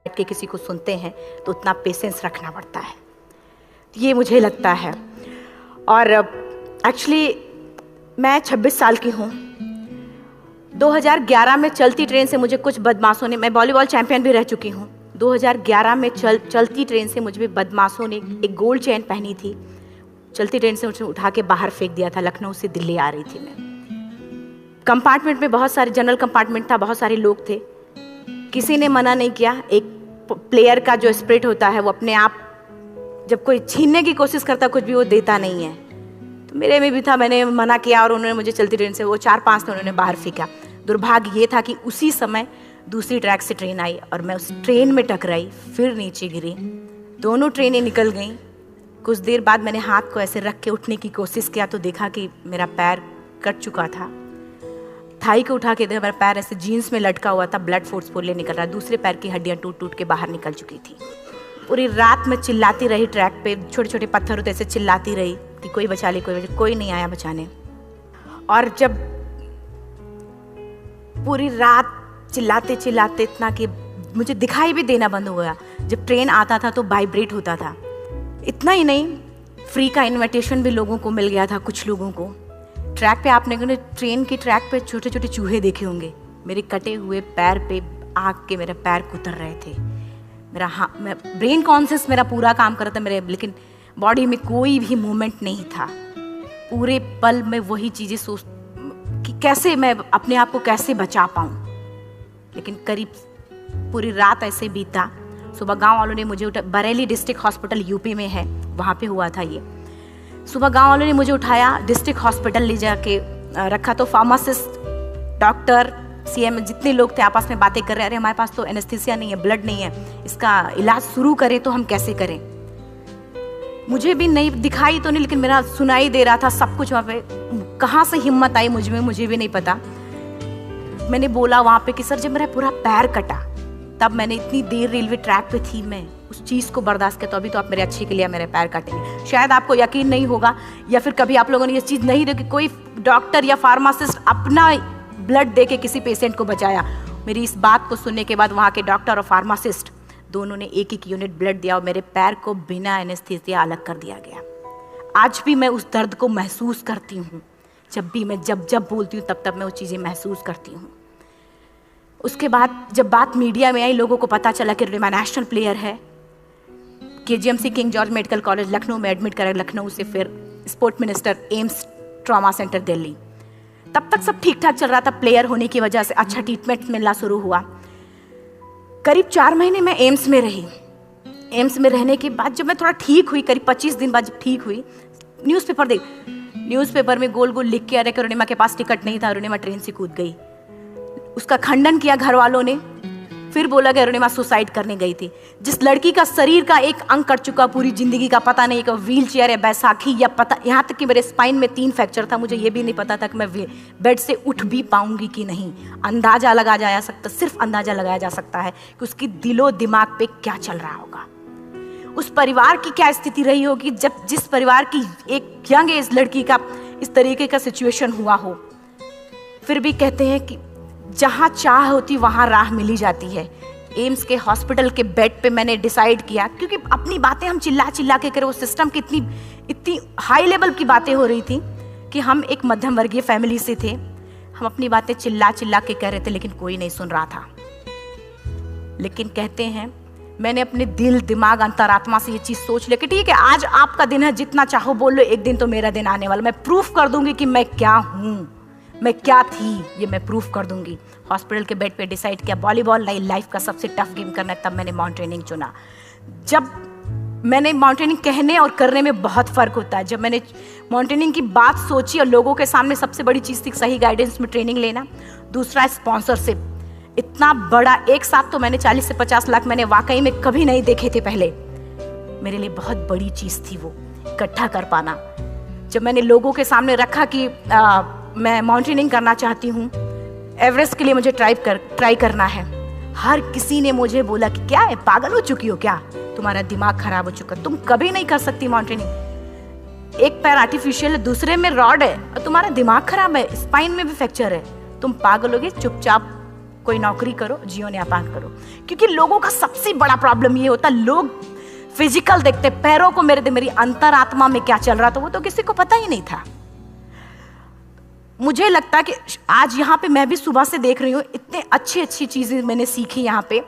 के किसी को सुनते हैं तो उतना पेशेंस रखना पड़ता है, ये मुझे लगता है। और एक्चुअली मैं 26 साल की हूँ। 2011 में चलती ट्रेन से मुझे कुछ बदमाशों ने, मैं वॉलीबॉल चैंपियन भी रह चुकी हूँ, 2011 में चलती ट्रेन से मुझे बदमाशों ने एक गोल्ड चेन पहनी थी, चलती ट्रेन से मुझे उठा के बाहर फेंक दिया था। लखनऊ से दिल्ली आ रही थी मैं। कंपार्टमेंट में बहुत सारे, जनरल कंपार्टमेंट था, बहुत सारे लोग थे, किसी ने मना नहीं किया। एक प्लेयर का जो स्पिरिट होता है वो अपने आप जब कोई छीनने की कोशिश करता कुछ भी वो देता नहीं है, तो मेरे में भी था। मैंने मना किया और उन्होंने मुझे चलती ट्रेन से वो 4-5 थे, उन्होंने बाहर फेंका। दुर्भाग्य ये था कि उसी समय दूसरी ट्रैक से ट्रेन आई और मैं उस ट्रेन में टकराई, फिर नीचे गिरी, दोनों ट्रेनें निकल गईं। कुछ देर बाद मैंने हाथ को ऐसे रख के उठने की कोशिश किया तो देखा कि मेरा पैर कट चुका था। थाई को उठा के देखा, मेरा पैर ऐसे जीन्स में लटका हुआ था, ब्लड फोर्सफुली निकल रहा, दूसरे पैर की हड्डियाँ टूट टूट के बाहर निकल चुकी थी। पूरी रात मैं चिल्लाती रही ट्रैक पे, छोटे छोटे पत्थर होते ऐसे चिल्लाती रही कि कोई बचा ले, कोई नहीं आया बचाने। और जब पूरी रात चिल्लाते चिल्लाते इतना कि मुझे दिखाई भी देना बंद हो गया, जब ट्रेन आता था तो वाइब्रेट होता था। इतना ही नहीं, फ्री का इनविटेशन भी लोगों को मिल गया था, कुछ लोगों को। ट्रैक पे आपने ट्रेन की ट्रैक पे छोटे छोटे चूहे देखे होंगे, मेरे कटे हुए पैर पे आग के मेरे पैर कुतर रहे थे। मैं ब्रेन कॉन्शियस मेरा पूरा काम कर रहा था मेरे, लेकिन बॉडी में कोई भी मूवमेंट नहीं था। पूरे पल में वही चीज़ें सोच कि कैसे मैं अपने आप को कैसे बचा पाऊँ। लेकिन करीब पूरी रात ऐसे बीता। सुबह गांव वालों ने मुझे बरेली डिस्ट्रिक्ट हॉस्पिटल यूपी में है, वहाँ पे हुआ था ये। सुबह गांव वालों ने मुझे उठाया, डिस्ट्रिक्ट हॉस्पिटल ले जाके रखा, तो फार्मासिस्ट, डॉक्टर, सीएम जितने लोग थे आपस में बातें कर रहे हैं, अरे हमारे पास तो एनेस्थीसिया नहीं है, ब्लड नहीं है, इसका इलाज शुरू करें तो हम कैसे करें। मुझे भी नहीं दिखाई तो नहीं, लेकिन मेरा सुनाई दे रहा था सब कुछ वहाँ पे। कहाँ से हिम्मत आई मुझ में, मुझे भी नहीं पता। मैंने बोला वहाँ पे कि सर जब मेरा पूरा पैर कटा, तब मैंने इतनी देर रेलवे ट्रैक पे थी, मैं उस चीज़ को बर्दाश्त किया, तो अभी तो आप मेरे अच्छे के लिए मेरे पैर काटेंगे। शायद आपको यकीन नहीं होगा, या फिर कभी आप लोगों ने ये चीज़ नहीं देखी, कोई डॉक्टर या फार्मासिस्ट अपना ब्लड दे के किसी पेशेंट को बचाया। मेरी इस बात को सुनने के बाद वहाँ के डॉक्टर और फार्मासिस्ट दोनों ने एक एक यूनिट ब्लड दिया और मेरे पैर को बिना एनेस्थीसिया अलग कर दिया गया। आज भी मैं उस दर्द को महसूस करती हूँ, जब भी मैं जब बोलती हूँ तब मैं वो चीज़ें महसूस करती हूँ। उसके बाद जब बात मीडिया में आई, लोगों को पता चला कि रिमा नेशनल प्लेयर है, KGMC king George medical college Lucknow में एडमिट करा, लखनऊ से फिर sport minister, AIIMS trauma centre Delhi. तब तक सब ठीक ठाक चल रहा था, प्लेयर होने की वजह से अच्छा ट्रीटमेंट मिलना शुरू हुआ। करीब 4 महीने मैं एम्स में रही। एम्स में रहने के बाद जब मैं थोड़ा ठीक हुई, करीब 25 दिन बाद जब ठीक हुई, न्यूज़पेपर में गोल गोल लिख के आ रहे कि अरुणिमा के पास टिकट नहीं था, अरुणिमा ट्रेन से कूद गई। उसका खंडन किया घर वालों ने, फिर बोला कि अरुणिमा सुसाइड करने गई थी। जिस लड़की का शरीर का एक अंग कट चुका, पूरी जिंदगी का पता नहीं कि व्हील चेयर है, बैसाखी या पता, यहाँ तक कि मेरे स्पाइन में 3 फ्रैक्चर था, मुझे ये भी नहीं पता था कि मैं बेड से उठ भी पाऊंगी कि नहीं। अंदाजा लगाया जा सकता, सिर्फ अंदाजा लगाया जा सकता है कि उसकी दिलो दिमाग पे क्या चल रहा होगा, उस परिवार की क्या स्थिति रही होगी जब जिस परिवार की एक यंग एज लड़की का इस तरीके का सिचुएशन हुआ हो। फिर भी कहते हैं कि जहाँ चाह होती वहाँ राह मिली जाती है। एम्स के हॉस्पिटल के बेड पे मैंने डिसाइड किया, क्योंकि अपनी बातें हम चिल्ला चिल्ला के करें, वो सिस्टम की इतनी हाई लेवल की बातें हो रही थी कि हम एक मध्यम वर्गीय फैमिली से थे, हम अपनी बातें चिल्ला चिल्ला के कह रहे थे, लेकिन कोई नहीं सुन रहा था। लेकिन कहते हैं मैंने अपने दिल, दिमाग, अंतरात्मा से ये चीज़ सोच लिया कि ठीक है, आज आपका दिन है, जितना चाहो बोल लो, एक दिन तो मेरा दिन आने वाला, मैं प्रूफ कर दूंगी कि मैं क्या हूँ, मैं क्या थी, ये मैं प्रूफ कर दूंगी। हॉस्पिटल के बेड पे डिसाइड किया वॉलीबॉल नहीं, लाइफ का सबसे टफ गेम करना है, तब मैंने माउंटेनिंग चुना। जब मैंने माउंटेनिंग कहने और करने में बहुत फ़र्क होता है। जब मैंने माउंटेनिंग की बात सोची और लोगों के सामने, सबसे बड़ी चीज़ थी सही गाइडेंस में ट्रेनिंग लेना, दूसरा स्पॉन्सरशिप। इतना बड़ा एक साथ तो मैंने 40 से 50 लाख मैंने वाकई में कभी नहीं देखे थे पहले। मेरे लिए बहुत बड़ी चीज़ थी वो इकट्ठा कर पाना। जब मैंने लोगों के सामने रखा कि मैं माउंटेनिंग करना चाहती हूँ, एवरेस्ट के लिए मुझे ट्राई करना है, हर किसी ने मुझे बोला कि क्या है, पागल हो चुकी हो क्या, तुम्हारा दिमाग खराब हो चुका, तुम कभी नहीं कर सकती माउंटेनिंग। एक पैर आर्टिफिशियल है, दूसरे में रॉड है, और तुम्हारा दिमाग खराब है, स्पाइन में भी फ्रैक्चर है, तुम पागल होगे, चुपचाप कोई नौकरी करो, जीवन यापन करो। क्योंकि लोगों का सबसे बड़ा प्रॉब्लम ये होता, लोग फिजिकल देखते, पैरों को मेरी अंतरात्मा में क्या चल रहा था वो तो किसी को पता ही नहीं था। मुझे लगता है कि आज यहाँ पे मैं भी सुबह से देख रही हूँ, इतने अच्छी अच्छी चीजें मैंने सीखी यहाँ पे।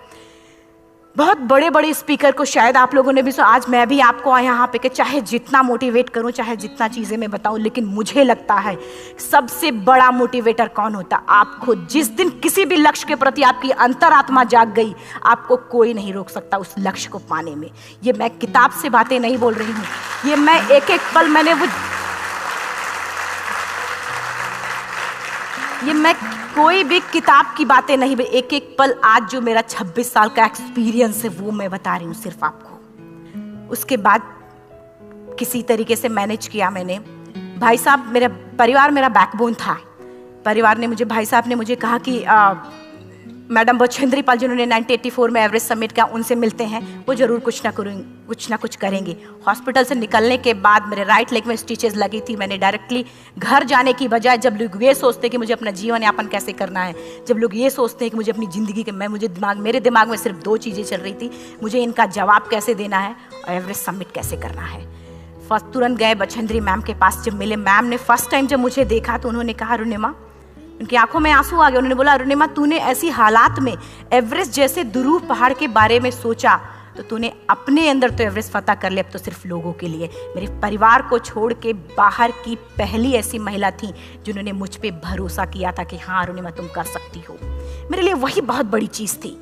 बहुत बड़े बड़े स्पीकर को शायद आप लोगों ने भी सुना। आज मैं भी आपको यहाँ पे कि चाहे जितना मोटिवेट करूँ, चाहे जितना चीज़ें मैं बताऊँ, लेकिन मुझे लगता है सबसे बड़ा मोटिवेटर कौन होता? आप खुद। जिस दिन किसी भी लक्ष्य के प्रति आपकी अंतरात्मा जाग गई, आपको कोई नहीं रोक सकता उस लक्ष्य को पाने में। ये मैं किताब से बातें नहीं बोल रही हूँ, ये मैं एक एक पल मैंने मैं कोई भी किताब की बातें नहीं, एक एक पल आज जो मेरा 26 साल का एक्सपीरियंस है वो मैं बता रही हूँ सिर्फ आपको। उसके बाद किसी तरीके से मैनेज किया मैंने। भाई साहब, मेरा परिवार मेरा बैकबोन था। परिवार ने मुझे, भाई साहब ने मुझे कहा कि मैडम बछेंद्री पाल जिन्होंने 1984 में एवरेस्ट समिट किया, उनसे मिलते हैं, वो जरूर कुछ ना कुछ करेंगे। हॉस्पिटल से निकलने के बाद मेरे राइट लेग में स्टिचेस लगी थी। मैंने डायरेक्टली घर जाने की बजाय, जब लोग ये सोचते हैं कि मुझे अपना जीवन यापन कैसे करना है, जब लोग ये सोचते हैं कि मुझे अपनी ज़िंदगी के, मेरे दिमाग में सिर्फ 2 चीज़ें चल रही थी, मुझे इनका जवाब कैसे देना है और एवरेस्ट समिट कैसे करना है। फर्स्ट तुरंत गए बछेंद्री मैम के पास। जब मिले, मैम ने फर्स्ट टाइम जब मुझे देखा तो उन्होंने कहा, अरुणिमा, उनकी आंखों में आंसू आ गए। उन्होंने बोला, अरुणिमा, तूने ऐसी हालात में एवरेस्ट जैसे दुरूह पहाड़ के बारे में सोचा तो तूने अपने अंदर तो एवरेस्ट फतह कर लिया, अब तो सिर्फ लोगों के लिए। मेरे परिवार को छोड़ के बाहर की पहली ऐसी महिला थी जिन्होंने मुझ पे भरोसा किया था कि हाँ अरुणिमा, तुम कर सकती हो। मेरे लिए वही बहुत बड़ी चीज़ थी।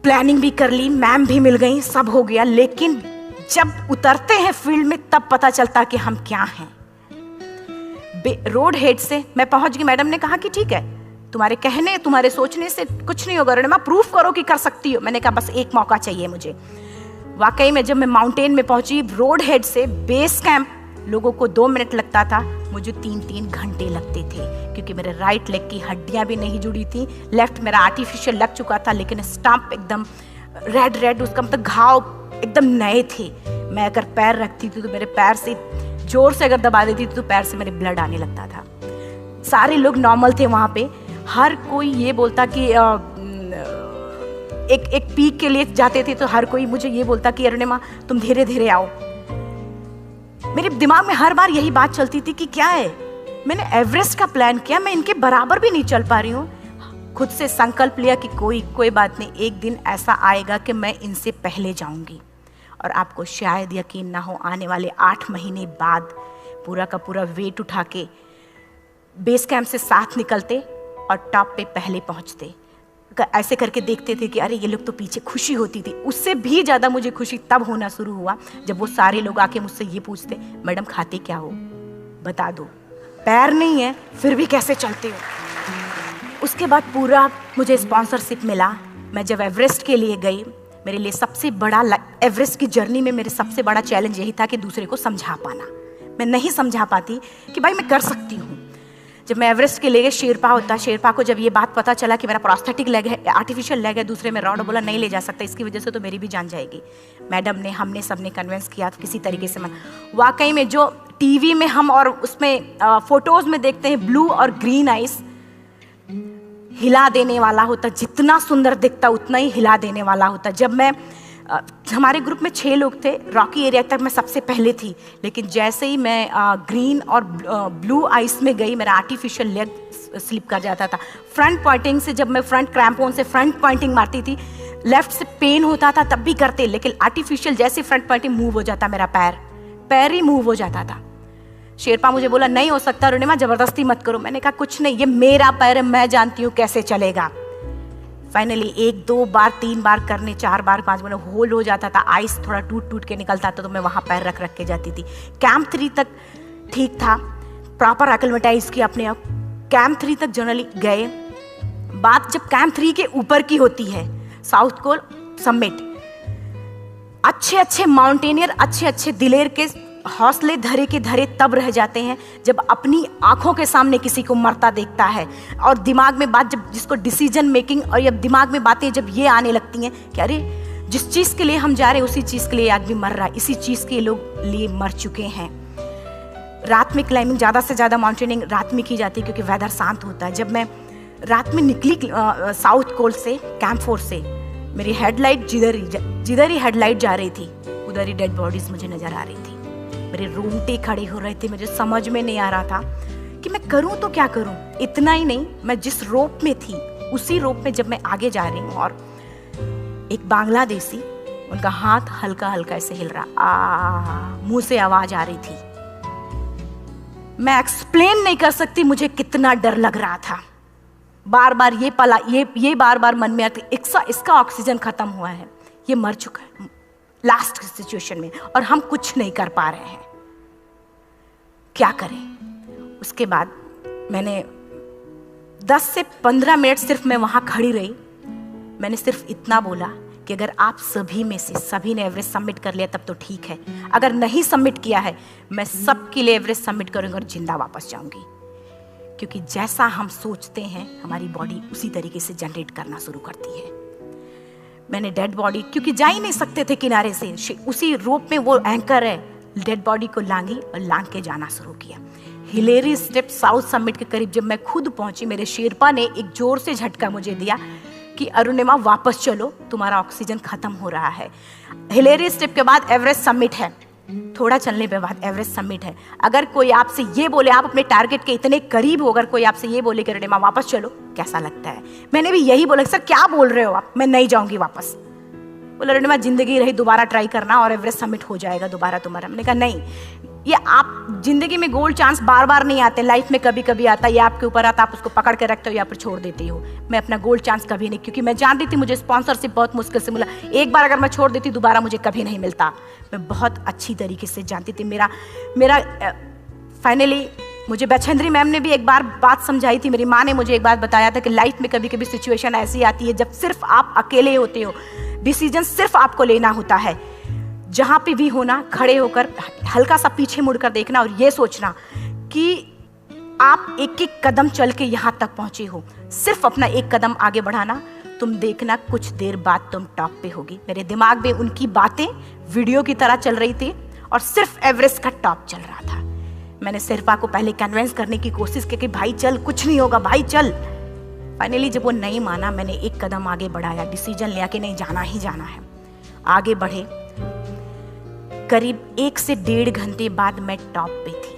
प्लानिंग भी कर ली, मैम भी मिल गई, सब हो गया। लेकिन जब उतरते हैं फील्ड में तब पता चलता कि हम क्या हैं। रोड हेड से मैं पहुंच गई। मैडम ने कहा कि ठीक है, तुम्हारे कहने, तुम्हारे सोचने से कुछ नहीं होगा अरुणिमा, प्रूफ करो कि कर सकती हो। मैंने कहा बस एक मौका चाहिए मुझे। वाकई में जब मैं माउंटेन में पहुंची, रोड हेड से बेस कैंप लोगों को 2 मिनट लगता था, मुझे 3-3 घंटे लगते थे, क्योंकि मेरे राइट लेग की हड्डियां भी नहीं जुड़ी थी। लेफ्ट मेरा आर्टिफिशियल लग चुका था, लेकिन स्टंप एकदम रेड, उसका मतलब घाव एकदम नए थे। मैं अगर पैर रखती थी तो मेरे पैर से जोर से अगर दबा देती थी तो पैर से मेरे ब्लड आने लगता था। सारे लोग नॉर्मल थे वहाँ पे। हर कोई ये बोलता कि एक पीक के लिए जाते थे तो हर कोई मुझे ये बोलता कि अरुणिमा, तुम धीरे धीरे आओ। मेरे दिमाग में हर बार यही बात चलती थी कि क्या है, मैंने एवरेस्ट का प्लान किया, मैं इनके बराबर भी नहीं चल पा रही हूँ। खुद से संकल्प लिया कि कोई बात नहीं, एक दिन ऐसा आएगा कि मैं इनसे पहले जाऊंगी। और आपको शायद यकीन ना हो, आने वाले 8 महीने बाद पूरा का पूरा वेट उठा के बेस कैंप से साथ निकलते और टॉप पे पहले पहुंचते। ऐसे करके देखते थे कि अरे ये लोग तो पीछे। खुशी होती थी। उससे भी ज़्यादा मुझे खुशी तब होना शुरू हुआ जब वो सारे लोग आके मुझसे ये पूछते, मैडम खाते क्या हो, बता दो। पैर नहीं है फिर भी कैसे चलते हो। उसके बाद पूरा मुझे स्पॉन्सरशिप मिला। मैं जब एवरेस्ट के लिए गई, मेरे लिए सबसे बड़ा, एवरेस्ट की जर्नी में मेरे सबसे बड़ा चैलेंज यही था कि दूसरे को समझा पाना। मैं नहीं समझा पाती कि भाई मैं कर सकती हूँ। जब मैं एवरेस्ट के लिए गई, शेरपा को जब ये बात पता चला कि मेरा प्रोस्थेटिक लेग है, आर्टिफिशियल लेग है, दूसरे में रॉड, बोला नहीं ले जा सकता, इसकी वजह से तो मेरी भी जान जाएगी। मैडम ने, हमने सबने कन्विंस किया तो किसी तरीके से मैं, वाकई में जो टीवी में हम और उसमें फोटोज में देखते हैं ब्लू और ग्रीन आइस, हिला देने वाला होता। जितना सुंदर दिखता उतना ही हिला देने वाला होता। जब मैं, हमारे ग्रुप में 6 लोग थे, रॉकी एरिया तक मैं सबसे पहले थी, लेकिन जैसे ही मैं ग्रीन और ब्लू आइस में गई, मेरा आर्टिफिशियल लेग स्लिप कर जाता था। फ्रंट पॉइंटिंग से, जब मैं फ्रंट क्रैम्पोन से फ्रंट पॉइंटिंग मारती थी, लेफ्ट से पेन होता था तब भी करते, लेकिन आर्टिफिशियल जैसे फ्रंट पॉइंटिंग मूव हो जाता, मेरा पैर ही मूव हो जाता था। शेरपा मुझे बोला नहीं हो सकता अरुणिमा, जबरदस्ती मत करो। मैंने कहा कुछ नहीं, ये मेरा पैर है, मैं जानती हूँ कैसे चलेगा। फाइनली 1, 2 बार, 3 बार करने, 4 बार, 5 बार होल हो जाता था। आइस थोड़ा टूट के निकलता था तो मैं वहाँ पैर रख के जाती थी। कैंप 3 तक ठीक था, प्रॉपर एक्लिमेटाइज किया अपने आप। कैंप 3 तक जनरली गए। बात जब कैंप 3 के ऊपर की होती है, साउथ कोल समिट, अच्छे माउंटेनियर, अच्छे दिलेर के हौसले धरे के धरे तब रह जाते हैं जब अपनी आंखों के सामने किसी को मरता देखता है और दिमाग में बात, जब जिसको डिसीजन मेकिंग, और जब दिमाग में बातें जब ये आने लगती हैं कि अरे जिस चीज़ के लिए हम जा रहे हैं उसी चीज़ के लिए आदमी मर रहा है, इसी चीज़ के लोग लिए मर चुके हैं। रात में क्लाइंबिंग, ज़्यादा से ज़्यादा माउंटेनिंग रात में की जाती है क्योंकि वेदर शांत होता है। जब मैं रात में निकली साउथ कोल से, कैंप फोर्स से। मेरी हेडलाइट जिधर ही हेडलाइट जा रही थी उधर ही डेड बॉडीज मुझे नजर आ रही थी। मेरे रोंगटे खड़े हो रहे थे, मुझे समझ में नहीं आ रहा था कि मैं करूं तो क्या करूं। इतना ही नहीं, मैं जिस रोप में थी उसी रोप में जब मैं आगे जा रही हूँ और एक बांग्लादेशी, उनका हाथ हल्का हल्का ऐसे हिल रहा, मुंह से आवाज आ रही थी। मैं एक्सप्लेन नहीं कर सकती मुझे कितना डर लग रहा था। बार बार ये बार बार मन में आती, इसका ऑक्सीजन खत्म हुआ है, ये मर चुका है लास्ट सिचुएशन में, और हम कुछ नहीं कर पा रहे हैं, क्या करें। उसके बाद मैंने 10 से 15 मिनट सिर्फ मैं वहां खड़ी रही। मैंने सिर्फ इतना बोला कि अगर आप सभी में से सभी ने एवरेस्ट सबमिट कर लिया तब तो ठीक है, अगर नहीं सबमिट किया है मैं सबके लिए एवरेस्ट सबमिट करूंगी और जिंदा वापस जाऊंगी। क्योंकि जैसा हम सोचते हैं हमारी बॉडी उसी तरीके से जनरेट करना शुरू करती है। मैंने डेड बॉडी, क्योंकि जा ही नहीं सकते थे किनारे से, उसी रोप में वो एंकर है, डेड बॉडी को लांगी और लांग के जाना शुरू किया। हिलेरी स्टेप साउथ समिट के करीब जब मैं खुद पहुंची, मेरे शेरपा ने एक जोर से झटका मुझे दिया कि अरुणिमा वापस चलो, तुम्हारा ऑक्सीजन खत्म हो रहा है। हिलेरी स्टेप के बाद एवरेस्ट समिट है, थोड़ा चलने के बाद एवरेस्ट समिट है। अगर कोई आपसे ये बोले, आप अपने टारगेट के इतने करीब हो, अगर कोई आपसे ये बोले कि अरुणिमा वापस चलो, कैसा लगता है? मैंने भी यही बोला, सर क्या बोल रहे हो आप, मैं नहीं जाऊंगी वापस। बोला अरुणिमा जिंदगी रही, दोबारा ट्राई करना और एवरेस्ट समिट हो जाएगा दोबारा तुम्हारा। मैंने कहा नहीं, ये आप जिंदगी में गोल्ड चांस बार बार नहीं आते, लाइफ में कभी कभी आता है, ये आपके ऊपर आता, आप उसको पकड़ के रखते हो या फिर छोड़ देते हो। मैं अपना गोल्ड चांस कभी नहीं, क्योंकि मैं जानती थी मुझे स्पॉन्सरशिप बहुत मुश्किल से मिला, एक बार अगर मैं छोड़ देती दोबारा मुझे कभी नहीं मिलता। मैं बहुत अच्छी तरीके से जानती थी। मेरा फाइनली मुझे बछेंद्री मैम ने भी एक बार बात समझाई थी, मेरी माँ ने मुझे एक बात बताया था कि लाइफ में कभी कभी सिचुएशन ऐसी आती है जब सिर्फ आप अकेले होते हो, डिसीजन सिर्फ आपको लेना होता है। जहां पे भी होना, खड़े होकर हल्का सा पीछे मुड़कर देखना और ये सोचना कि आप एक एक कदम चल के यहां तक पहुंचे हो, सिर्फ अपना एक कदम आगे बढ़ाना, तुम देखना कुछ देर बाद तुम टॉप पे होगी। मेरे दिमाग में उनकी बातें वीडियो की तरह चल रही थी और सिर्फ एवरेस्ट का टॉप चल रहा था। मैंने शेरपा को पहले कन्विंस करने की कोशिश की कि भाई चल, कुछ नहीं होगा भाई चल। फाइनली जब वो नहीं माना, मैंने एक कदम आगे बढ़ाया, डिसीजन लिया कि नहीं, जाना ही जाना है। आगे बढ़े, करीब 1 से 1.5 घंटे बाद मैं टॉप पे थी।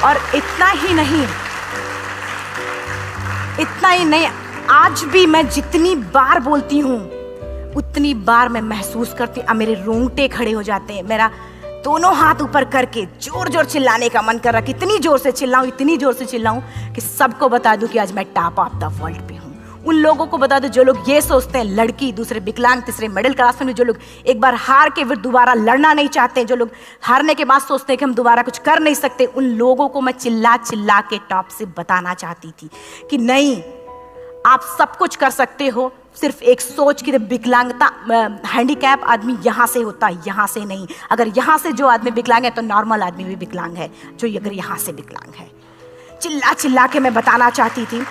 और इतना ही नहीं, आज भी मैं जितनी बार बोलती हूँ उतनी बार मैं महसूस करती हूँ, मेरे रोंगटे खड़े हो जाते हैं, मेरा दोनों हाथ ऊपर करके जोर जोर चिल्लाने का मन कर रहा, कितनी जोर से चिल्लाऊं कि सबको बता दूं कि आज मैं टॉप ऑफ द वर्ल्ड पे हूँ। उन लोगों को बता दो जो लोग ये सोचते हैं, लड़की, दूसरे विकलांग, तीसरे मिडिल क्लास में, जो लोग एक बार हार के फिर दोबारा लड़ना नहीं चाहते, जो लोग हारने के बाद सोचते हैं कि हम दोबारा कुछ कर नहीं सकते, उन लोगों को मैं चिल्ला चिल्ला के टॉप से बताना चाहती थी कि नहीं, आप सब कुछ कर सकते हो। सिर्फ एक सोच की विकलांगता, हैंडीकैप आदमी यहाँ से होता है, यहाँ से नहीं। अगर यहाँ से जो आदमी विकलांग है तो नॉर्मल आदमी भी विकलांग है, जो अगर यहाँ से विकलांग है। चिल्ला चिल्ला के मैं बताना चाहती थी।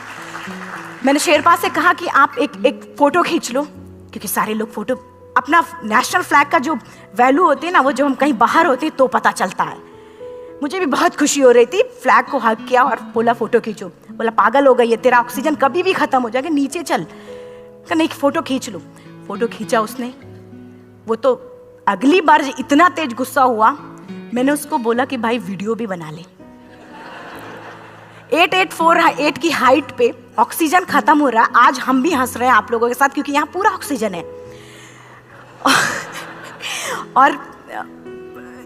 मैंने शेरपा से कहा कि आप एक फोटो खींच लो, क्योंकि सारे लोग फोटो, अपना नेशनल फ्लैग का जो वैल्यू होती है ना, वो जो हम कहीं बाहर होते हैं तो पता चलता है। मुझे भी बहुत खुशी हो रही थी, फ्लैग को हग किया और बोला फोटो खींचो। बोला पागल हो गई है, तेरा ऑक्सीजन कभी भी खत्म हो जाएगा, नीचे चल। कहा नहीं, फोटो खींच लो। फोटो खींचा उसने। वो तो अगली बार इतना तेज गुस्सा हुआ, मैंने उसको बोला कि भाई वीडियो भी बना ले। 8848 की हाइट पे ऑक्सीजन खत्म हो रहा है, आज हम भी हंस रहे हैं आप लोगों के साथ, क्योंकि यहाँ पूरा ऑक्सीजन है। और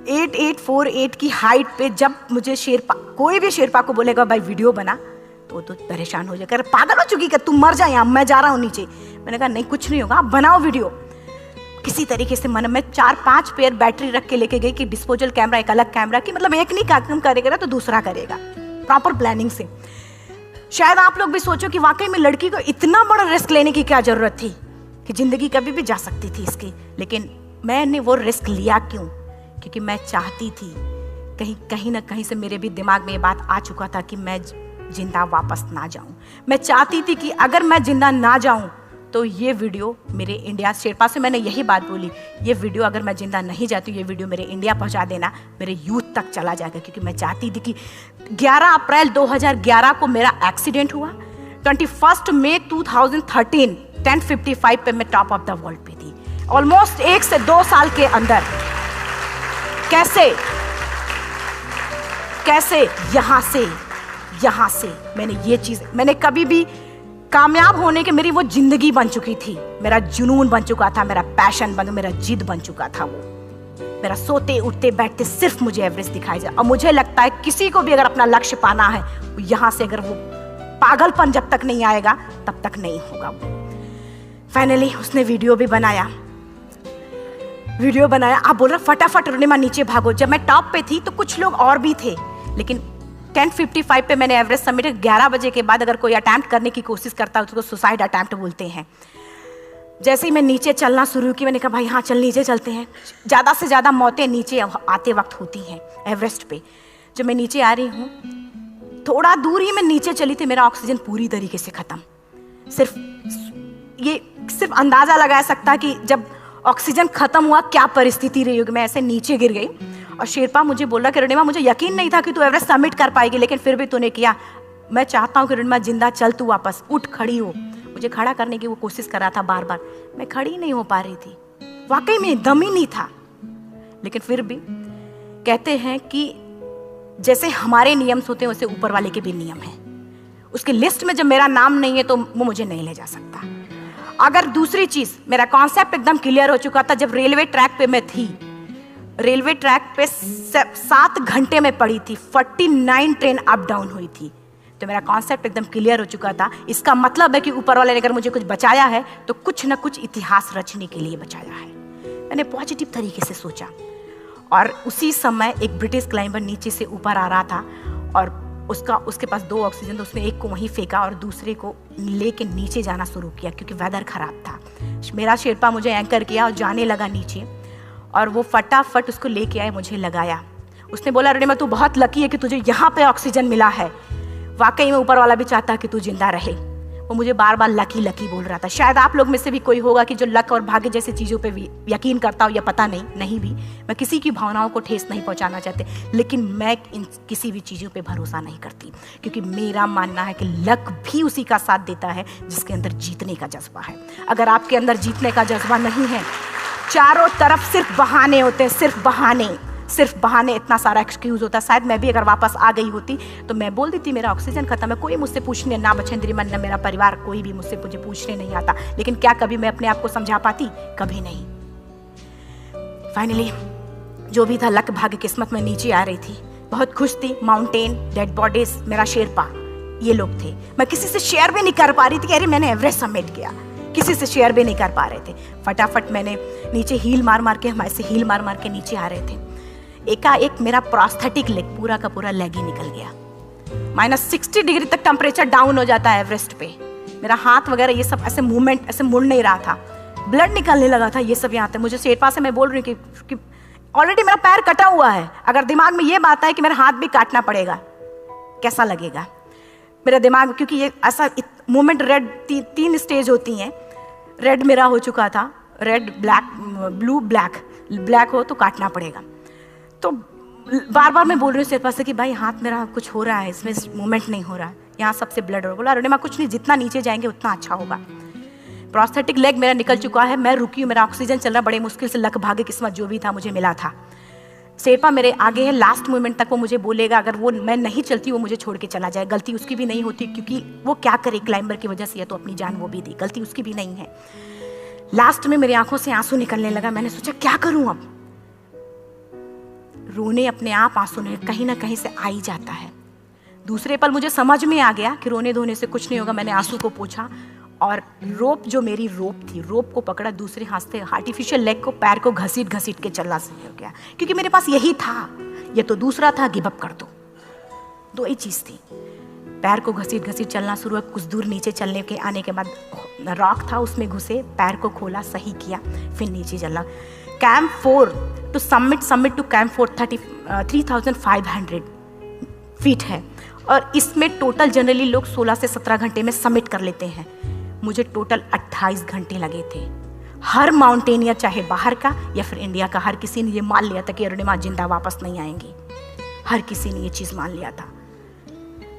8848 की हाइट पे जब मुझे शेरपा, कोई भी शेरपा को बोलेगा भाई वीडियो बना, तो परेशान हो जाएगा, पागल हो चुकी, क्या तुम मर जाए, यहाँ मैं जा रहा हूँ नीचे। मैंने कहा नहीं, कुछ नहीं होगा, आप बनाओ वीडियो। किसी तरीके से मैं 4-5 पेयर बैटरी रख के लेके गई कि डिस्पोजल कैमरा, एक अलग कैमरा की, मतलब एक नहीं काम करेगा तो दूसरा करेगा, प्रॉपर प्लानिंग से। शायद आप लोग भी सोचो कि वाकई में लड़की को इतना बड़ा रिस्क लेने की क्या जरूरत थी, कि जिंदगी कभी भी जा सकती थी इसकी। लेकिन मैंने वो रिस्क लिया क्यों? क्योंकि मैं चाहती थी, कहीं ना कहीं से मेरे भी दिमाग में ये बात आ चुका था कि मैं जिंदा वापस ना जाऊं। मैं चाहती थी कि अगर मैं जिंदा ना जाऊं तो ये वीडियो मेरे इंडिया, शेरपा से मैंने यही बात बोली, ये वीडियो अगर मैं जिंदा नहीं जाती, ये वीडियो मेरे इंडिया पहुंचा देना, मेरे यूथ तक चला जाएगा। क्योंकि मैं चाहती थी कि 11 अप्रैल 2011 को मेरा एक्सीडेंट हुआ, 21 मई 2013 10:55 पे मैं टॉप ऑफ द वर्ल्ड पे थी, ऑलमोस्ट 1 से 2 साल के अंदर। कैसे यहाँ से मैंने ये चीज, मैंने कभी भी कामयाब होने के, मेरी वो जिंदगी बन चुकी थी, मेरा जुनून बन चुका था, मेरा पैशन मेरा जिद बन चुका था। वो मेरा सोते उठते बैठते सिर्फ मुझे एवरेस्ट दिखाई जाए। और मुझे लगता है किसी को भी अगर अपना लक्ष्य पाना है, यहाँ से अगर वो पागलपन जब तक नहीं आएगा तब तक नहीं होगा। फाइनली उसने वीडियो बनाया। आप बोल रहे फटाफट अरुणिमा नीचे भागो। जब मैं टॉप पे थी तो कुछ लोग और भी थे, लेकिन 10:55 पे मैंने एवरेस्ट समिट, 11 बजे के बाद अगर कोई अटैम्प्ट करने की कोशिश करता है उसको सुसाइड अटैम्प्ट बोलते हैं। जैसे ही मैं नीचे चलना शुरू की, मैंने कहा भाई हाँ चल नीचे चलते हैं। ज़्यादा से ज़्यादा मौतें नीचे आते वक्त होती हैं एवरेस्ट पे। जब मैं नीचे आ रही हूँ, थोड़ा दूर ही मैं नीचे चली थी, मेरा ऑक्सीजन पूरी तरीके से ख़त्म। सिर्फ अंदाज़ा लगाया सकता कि जब ऑक्सीजन ख़त्म हुआ क्या परिस्थिति रही होगी। मैं ऐसे नीचे गिर गई और शेरपा मुझे बोला कि अरुणिमा मुझे यकीन नहीं था कि तू एवरेस्ट समिट कर पाएगी, लेकिन फिर भी तूने किया। मैं चाहता हूँ कि अरुणिमा जिंदा चल, तू वापस उठ, खड़ी हो। मुझे खड़ा करने की वो कोशिश कर रहा था बार बार, मैं खड़ी नहीं हो पा रही थी, वाकई में दम ही नहीं था। लेकिन फिर भी कहते हैं कि जैसे हमारे नियम होते हैं वैसे ऊपर वाले के भी नियम हैं। उसकी लिस्ट में जब मेरा नाम नहीं है तो वो मुझे नहीं ले जा सकता। अगर दूसरी चीज, मेरा कॉन्सेप्ट एकदम क्लियर हो चुका था। जब रेलवे ट्रैक पे मैं थी, रेलवे ट्रैक पे 7 घंटे में पड़ी थी, 49 ट्रेन अप डाउन हुई थी, तो मेरा कॉन्सेप्ट एकदम क्लियर हो चुका था। इसका मतलब है कि ऊपर वाले ने अगर मुझे कुछ बचाया है तो कुछ ना कुछ इतिहास रचने के लिए बचाया है। मैंने पॉजिटिव तरीके से सोचा। और उसी समय एक ब्रिटिश क्लाइंबर नीचे से ऊपर आ रहा था और उसके पास 2 ऑक्सीजन, तो उसने एक को वहीं फेंका और दूसरे को लेके नीचे जाना शुरू किया क्योंकि वेदर खराब था। मेरा शेरपा मुझे एंकर किया और जाने लगा नीचे, और वो फटाफट उसको लेके आए, मुझे लगाया। उसने बोला अरुणिमा तू बहुत लकी है कि तुझे यहाँ पे ऑक्सीजन मिला है। वाकई में ऊपर वाला भी चाहता है कि तू जिंदा रहे। वो मुझे बार बार लकी लकी बोल रहा था। शायद आप लोग में से भी कोई होगा कि जो लक और भाग्य जैसी चीज़ों पे भी यकीन करता हो, या पता नहीं भी। मैं किसी की भावनाओं को ठेस नहीं पहुंचाना चाहती, लेकिन मैं इन किसी भी चीज़ों पे भरोसा नहीं करती, क्योंकि मेरा मानना है कि लक भी उसी का साथ देता है जिसके अंदर जीतने का जज्बा है। अगर आपके अंदर जीतने का जज्बा नहीं है, चारों तरफ सिर्फ बहाने होते हैं, सिर्फ बहाने, इतना सारा एक्सक्यूज होता है। शायद मैं भी अगर वापस आ गई होती तो मैं बोल देती मेरा ऑक्सीजन खत्म है, कोई मुझसे पूछने ना बचेंद्री मन ना मेरा परिवार, कोई भी मुझसे मुझे पूछने नहीं आता। लेकिन क्या कभी मैं अपने आप को समझा पाती? कभी नहीं। फाइनली जो भी था, लक भाग्य किस्मत में नीचे आ रही थी, बहुत खुश थी। माउंटेन, डेड बॉडीज, मेरा शेरपा, ये लोग थे। मैं किसी से शेयर भी नहीं कर पा रही थी कि अरे मैंने एवरेस्ट समिट किया, किसी से शेयर भी नहीं कर पा रहे थे। फटाफट मैंने नीचे हील मार के, हमारे से हील मार के नीचे आ रहे थे। एकाएक मेरा प्रोस्थेटिक लेग, पूरा का पूरा लेग ही निकल गया। -60 डिग्री तक टेम्परेचर डाउन हो जाता है एवरेस्ट पे। मेरा हाथ वगैरह ये सब ऐसे मूवमेंट, ऐसे मुड़ नहीं रहा था, ब्लड निकलने लगा था, ये सब यहाँ पे। मुझे शेरपा से मैं बोल रही हूँ कि ऑलरेडी मेरा पैर कटा हुआ है, अगर दिमाग में ये बात है कि मेरा हाथ भी काटना पड़ेगा, कैसा लगेगा मेरा दिमाग? क्योंकि ये ऐसा मूवमेंट, रेड 3 स्टेज होती हैं। रेड मेरा हो चुका था, रेड, ब्लैक, ब्लू, ब्लैक हो तो काटना पड़ेगा। तो बार बार मैं बोल रही हूँ शेरपा से कि भाई हाथ मेरा कुछ हो रहा है, इसमें मूवमेंट नहीं हो रहा है, यहाँ सबसे ब्लड हो। बोला अरुणिमा कुछ नहीं, जितना नीचे जाएंगे उतना अच्छा होगा। प्रोस्थेटिक लेग मेरा निकल चुका है, मैं रुकी हूँ, मेरा ऑक्सीजन चल रहा, बड़े मुश्किल से लक भाग्य किस्मत जो भी था मुझे मिला था। शेरपा मेरे आगे है, लास्ट मोमेंट तक वो मुझे बोलेगा, अगर वो मैं नहीं चलती वो मुझे छोड़ के चला जाए। गलती उसकी भी नहीं होती, क्योंकि वो क्या करे, क्लाइंबर की वजह से या तो अपनी जान वो भी दी, गलती उसकी भी नहीं है। लास्ट में मेरी आंखों से आंसू निकलने लगा। मैंने सोचा क्या करूं अब, रोने अपने आप आंसू कहीं ना कहीं से आ ही जाता है। दूसरे पल मुझे समझ में आ गया कि रोने धोने से कुछ नहीं होगा। मैंने आंसू को पोंछा और रोप, जो मेरी रोप थी, रोप को पकड़ा, दूसरे हाथ से आर्टिफिशियल लेग को, पैर को घसीट के चलना शुरू हो गया, क्योंकि मेरे पास यही था, ये तो दूसरा था, गिव अप कर दो ही चीज़ थी। पैर को घसीट चलना शुरू हुआ। कुछ दूर नीचे चलने के आने के बाद रॉक था, उसमें घुसे, पैर को खोला, सही किया, फिर नीचे चलना। Camp 4 to summit to camp 4 3500 feet है, और इसमें टोटल जनरली लोग 16 से 17 घंटे में समिट कर लेते हैं। मुझे टोटल 28 घंटे लगे थे। हर माउंटेनियर, चाहे बाहर का या फिर इंडिया का, हर किसी ने ये मान लिया था कि अरुणिमा जिंदा वापस नहीं आएंगी। हर किसी ने ये चीज़ मान लिया था।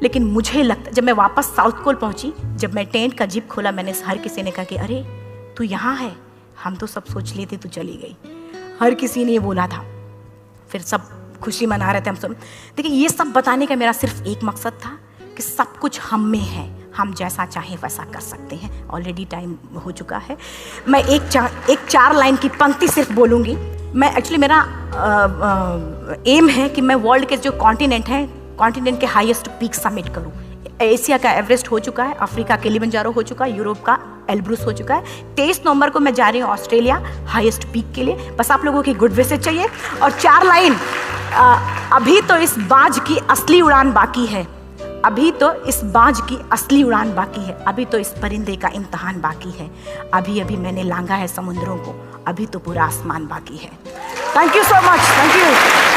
लेकिन मुझे लगता, जब मैं वापस साउथ कोल पहुंची, जब मैं टेंट का जिप खोला, मैंने हर किसी ने कहा कि अरे तू यहाँ है, हम तो सब सोच लिए थे तू चली गई। हर किसी ने ये बोला था। फिर सब खुशी मना रहे थे हम सब। देखिए, ये सब बताने का मेरा सिर्फ एक मकसद था कि सब कुछ हम में है, हम जैसा चाहें वैसा कर सकते हैं। ऑलरेडी टाइम हो चुका है। मैं एक चार लाइन की पंक्ति सिर्फ बोलूँगी। मैं एक्चुअली, मेरा एम है कि मैं वर्ल्ड के जो कॉन्टिनेंट हैं, कॉन्टिनेंट के हाईएस्ट पीक समिट करूं। एशिया का एवरेस्ट हो चुका है, अफ्रीका किलिमंजारो हो चुका है, यूरोप का एल्ब्रुस हो चुका है। 23 नवंबर को मैं जा रही हूँ ऑस्ट्रेलिया हाईएस्ट पीक के लिए। बस आप लोगों की गुड विशेस चाहिए। और 4 लाइन, अभी तो इस बाज की असली उड़ान बाकी है, अभी तो इस बाज की असली उड़ान बाकी है, अभी तो इस परिंदे का इम्तहान बाकी है, अभी अभी मैंने लांघा है समुद्रों को, अभी तो पूरा आसमान बाकी है। Thank you so much, thank you.